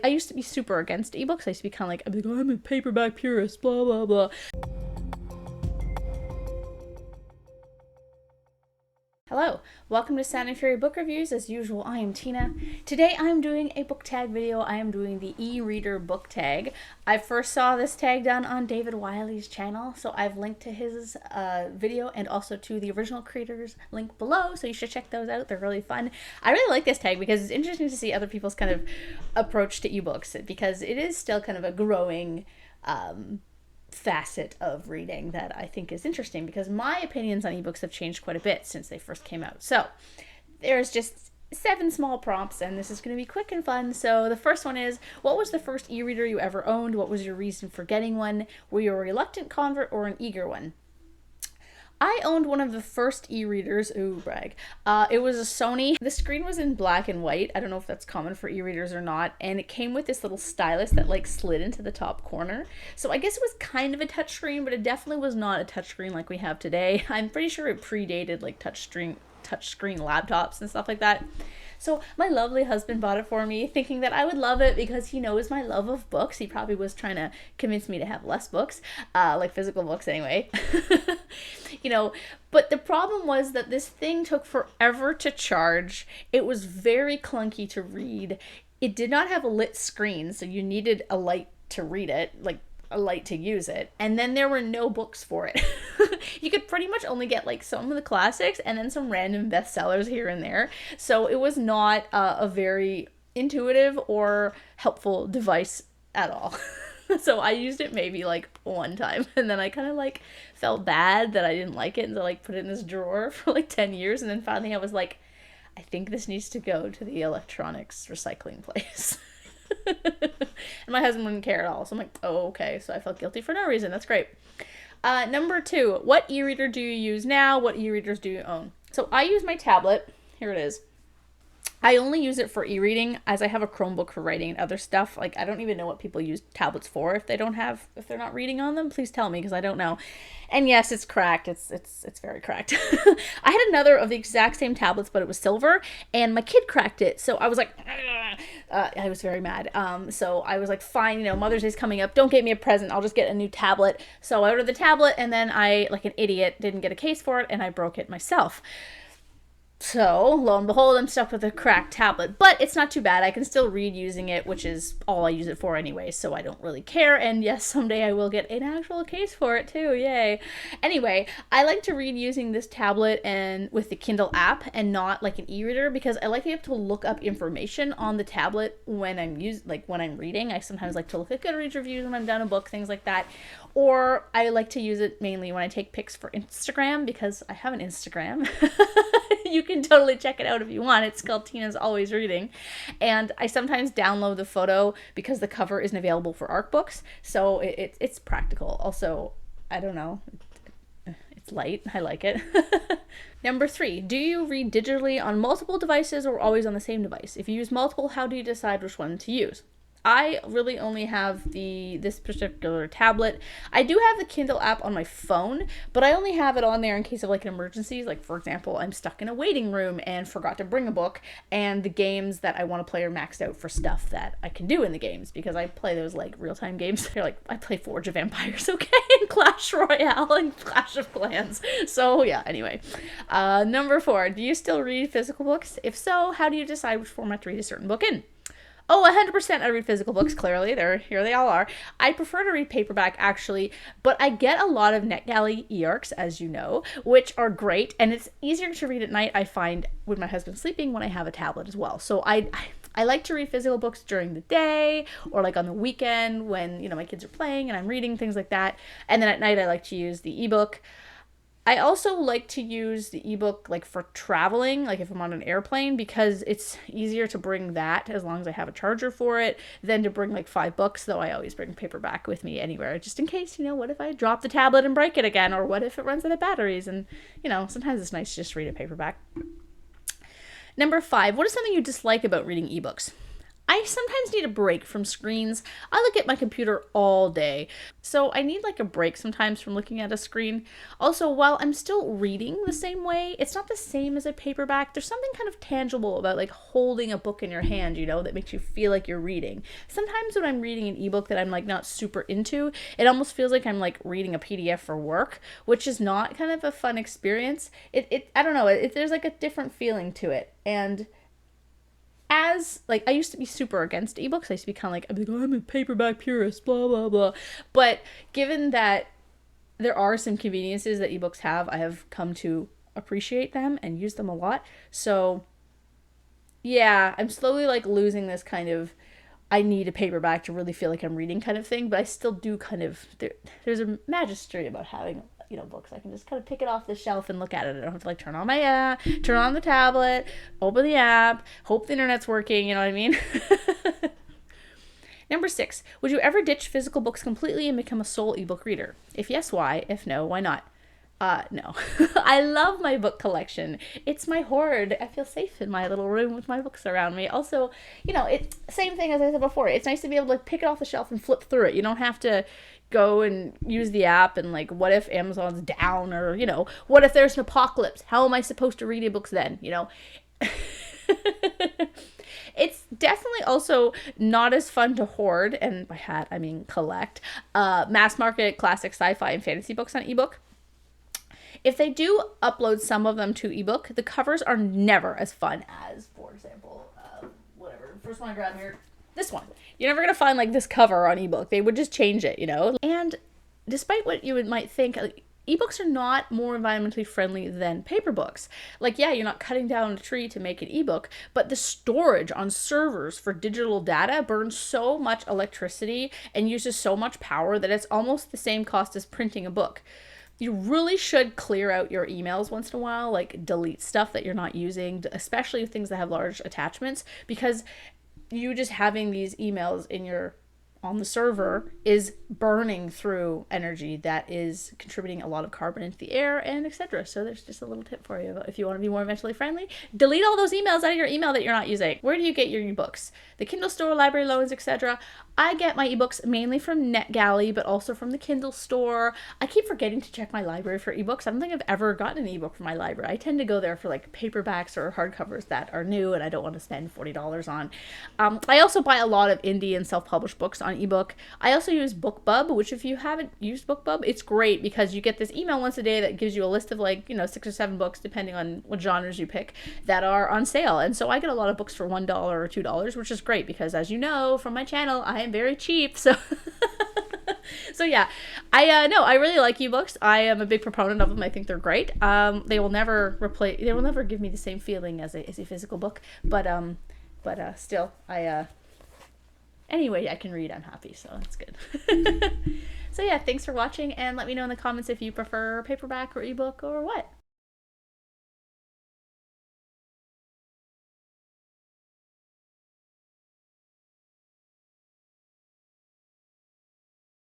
I used to be super against ebooks. I used to be kind of like, I'm a paperback purist, blah, blah, blah. Hello, welcome to Sound and Fury Book Reviews. As usual, I am Tina. Today I'm doing a book tag video. I am doing the eReader book tag. I first saw this tag done on David Wiley's channel, so I've linked to his video and also to the original creators link below, so you should check those out. They're really fun. I really like this tag because it's interesting to see other people's kind of approach to ebooks, because it is still kind of a growing facet of reading that I think is interesting, because my opinions on ebooks have changed quite a bit since they first came out. So there's just 7 small prompts, and this is going to be quick and fun. So the first one is, what was the first e-reader you ever owned? What was your reason for getting one? Were you a reluctant convert or an eager one? I owned one of the first e-readers. Ooh, brag. It was a Sony. The screen was in black and white. I don't know if that's common for e-readers or not. And it came with this little stylus that like slid into the top corner. So I guess it was kind of a touchscreen, but it definitely was not a touchscreen like we have today. I'm pretty sure it predated like touchscreen laptops and stuff like that. So my lovely husband bought it for me, thinking that I would love it because he knows my love of books. He probably was trying to convince me to have less books, like physical books anyway. But the problem was that this thing took forever to charge. It was very clunky to read. It did not have a lit screen, so you needed a light to read it, like a light to use it, and then there were no books for it. You could pretty much only get like some of the classics and then some random bestsellers here and there, so it was not a very intuitive or helpful device at all. So I used it maybe like one time, and then I kind of like felt bad that I didn't like it, and so like put it in this drawer for like 10 years, and then finally I was like, I think this needs to go to the electronics recycling place. And my husband wouldn't care at all, so I'm like, oh, okay. So I felt guilty for no reason. That's great. Number 2, what e-reader do you use now? What e-readers do you own? So I use my tablet. Here it is. I only use it for e-reading, as I have a Chromebook for writing and other stuff. Like, I don't even know what people use tablets for if they're not reading on them. Please tell me, because I don't know. And yes, it's cracked. It's very cracked. I had another of the exact same tablets, but it was silver, and my kid cracked it. So I was like, I was very mad. So I was like, fine, Mother's Day's coming up. Don't get me a present. I'll just get a new tablet. So I ordered the tablet, and then I, like an idiot, didn't get a case for it, and I broke it myself. So, lo and behold, I'm stuck with a cracked tablet, but it's not too bad. I can still read using it, which is all I use it for anyway, so I don't really care. And yes, someday I will get an actual case for it too, yay. Anyway, I like to read using this tablet and with the Kindle app, and not like an e-reader, because I like to be able to look up information on the tablet when I'm reading. I sometimes like to look at Goodreads reviews when I'm done a book, things like that. Or I like to use it mainly when I take pics for Instagram, because I have an Instagram. You can totally check it out if you want. It's called Tina's Always Reading. And I sometimes download the photo because the cover isn't available for ARC books. So it's practical. Also, I don't know. It's light. I like it. Number 3, do you read digitally on multiple devices or always on the same device? If you use multiple, how do you decide which one to use? I really only have this particular tablet. I do have the Kindle app on my phone, but I only have it on there in case of like an emergency. Like, for example, I'm stuck in a waiting room and forgot to bring a book, and the games that I want to play are maxed out for stuff that I can do in the games, because I play those like real-time games. They're like, I play Forge of Empires, okay, and Clash Royale and Clash of Clans. So yeah, anyway. Number 4, do you still read physical books? If so, how do you decide which format to read a certain book in? Oh, 100% I read physical books, clearly. Here they all are. I prefer to read paperback, actually, but I get a lot of NetGalley e-ARCs, as you know, which are great, and it's easier to read at night, I find, when my husband's sleeping, when I have a tablet as well. So I like to read physical books during the day, or like on the weekend when, my kids are playing and I'm reading, things like that. And then at night I like to use the ebook. I also like to use the ebook like for traveling, like if I'm on an airplane, because it's easier to bring that, as long as I have a charger for it, than to bring like 5 books, though I always bring paperback with me anywhere, just in case, what if I drop the tablet and break it again, or what if it runs out of batteries, and, sometimes it's nice to just read a paperback. Number 5, what is something you dislike about reading ebooks? I sometimes need a break from screens. I look at my computer all day, so I need like a break sometimes from looking at a screen. Also, while I'm still reading the same way, it's not the same as a paperback. There's something kind of tangible about like holding a book in your hand, you know, that makes you feel like you're reading. Sometimes when I'm reading an ebook that I'm like not super into, it almost feels like I'm like reading a PDF for work, which is not kind of a fun experience. I don't know, there's like a different feeling to it. And as like I used to be super against ebooks. I used to be kind of like, I'm a paperback purist, blah blah blah. But given that there are some conveniences that ebooks have, I have come to appreciate them and use them a lot. So yeah, I'm slowly like losing this kind of I need a paperback to really feel like I'm reading kind of thing, but I still do kind of there's a majesty about having, you know, books. I can just kind of pick it off the shelf and look at it. I don't have to like turn on the tablet, open the app, hope the internet's working, you know what I mean? Number 6, would you ever ditch physical books completely and become a sole ebook reader? If yes, why? If no, why not? No. I love my book collection. It's my hoard. I feel safe in my little room with my books around me. Also, you know, it's same thing as I said before. It's nice to be able to like pick it off the shelf and flip through it. You don't have to go and use the app and like, what if Amazon's down, or, you know, what if there's an apocalypse? How am I supposed to read ebooks then? You know? It's definitely also not as fun to hoard, and by hat I mean collect, mass market classic sci-fi and fantasy books on ebook. If they do upload some of them to ebook, the covers are never as fun as, for example, whatever. First one I grab here, this one. You're never going to find like this cover on ebook. They would just change it, you know? And despite what you might think, ebooks are not more environmentally friendly than paper books. Like, yeah, you're not cutting down a tree to make an ebook, but the storage on servers for digital data burns so much electricity and uses so much power that it's almost the same cost as printing a book. You really should clear out your emails once in a while, like delete stuff that you're not using, especially things that have large attachments, because you just having these emails in your on the server is burning through energy that is contributing a lot of carbon into the air and etc. So there's just a little tip for you. If you want to be more environmentally friendly, delete all those emails out of your email that you're not using. Where do you get your ebooks? The Kindle store, library loans, etc. I get my ebooks mainly from NetGalley, but also from the Kindle store. I keep forgetting to check my library for ebooks. I don't think I've ever gotten an ebook from my library. I tend to go there for like paperbacks or hardcovers that are new and I don't want to spend $40 on. I also buy a lot of indie and self-published books on ebook. I also use BookBub, which if you haven't used BookBub, it's great because you get this email once a day that gives you a list of like, 6 or 7 books, depending on what genres you pick, that are on sale. And so I get a lot of books for $1 or $2, which is great because, as you know from my channel, I am very cheap. So so yeah, I really like ebooks. I am a big proponent of them. I think they're great. They will never give me the same feeling as a physical book, but still, anyway, I can read, I'm happy, so that's good. So yeah, thanks for watching, and let me know in the comments if you prefer paperback or ebook or what.